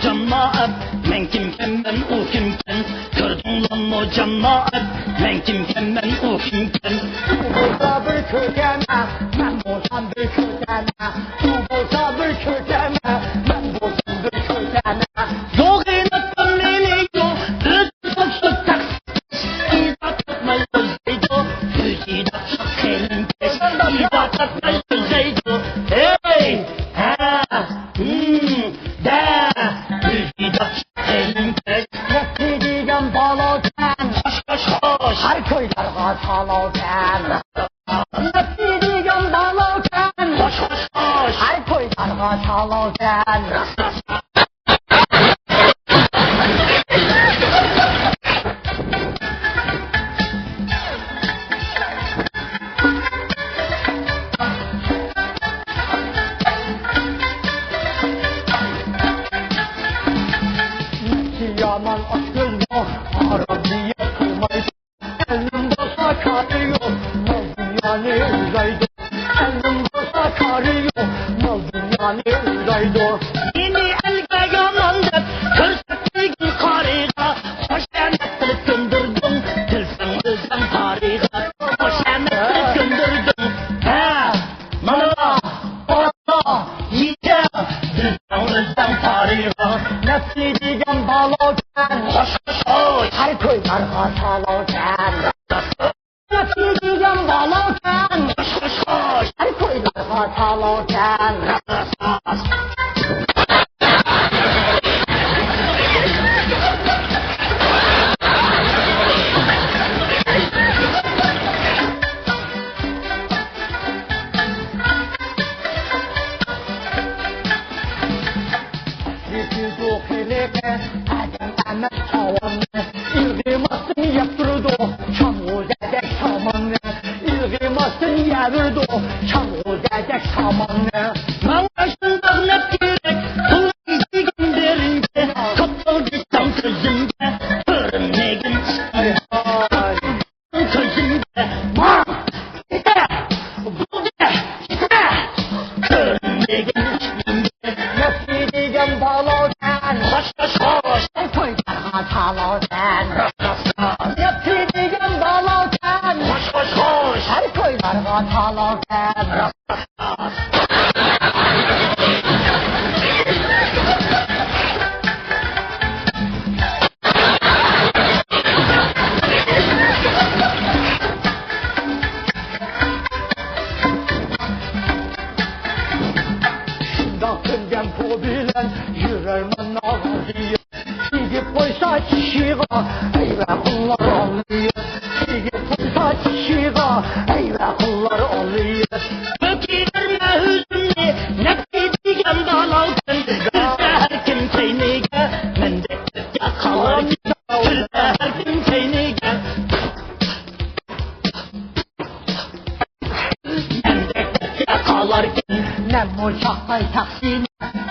Cemaat, men kimken ben o kimken. Gördün lan o cemaat, men kimken ben o kimken. Bu bolsa bir kökeme, ben bolsam bir kökeme. Bu bolsa bir kökeme, ben bolsam bir kökeme. Yok inattan beni yok, düzgün çok İdat etmez özeydo, idat çok elin kes. İdat etmez özeydo, hey, ha, da. Nefsi diyen baloken, her köyler çalarken. Nefsi diyen baloken, her köyler çalarken. Yaman aşkız yok, Arabiye kılmaydı. Elim boşa karı yok, mal dünyanı uzaydı. Elim boşa karı yok, mal dünyanı uzaydı. Yeni elge yamandık, körsettiğin karıga. Hoş emetlik gündürdün, tilsen özden tariga. Hoş emetlik gündürdün, he, manava, orta, yiğide. Tilsen özden tariga. Nefsi diyen baloken, her köyler çalarken. Nefsi diyen baloken, her köyler çalarken. Yıkıldı kelime, adam emek tavanı. İlgimasını yaptırdı, çamur dedek samanı. İlgimasını yaptırdı, çamur dedek samanı. Mangaşından hep gerek, bu izi gönderince. Kapıldı tam kızımda, örneğin Hay hay. kızımda. Ma, ite, bu de, ite, örneğin üstünde. Nefsi diyen baloken, her köyler çalarken. Nefsi diyen baloken, her köyler çalarken. Şundakından pobilen, yüreğimin ağrıyor. Gidip koysa çişiğa, eyvahlar oluyor. Gidip koysa çişiğa, eyvahlar oluyor. Fakirlerine hüzünlü, nefsi diyen balavken. Gülse her kim çeynige, mendekte yakalarken. Gülse her kim çeynige. Mendekte yakalarken. Ne muşakkay taksine,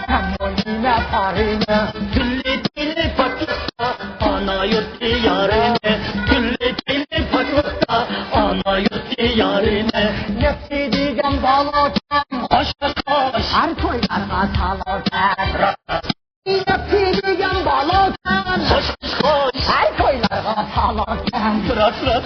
ne moline parine. Güllü dili patlakta, ana yurt diyarine. Güllü dili patlakta, ana yurt diyarine. Nefsi diyen baloken, Koş koş koş. her köyler çalarken. Nefsi diyen baloken, Koş koş koş. her köyler çalarken. Bırak bırak.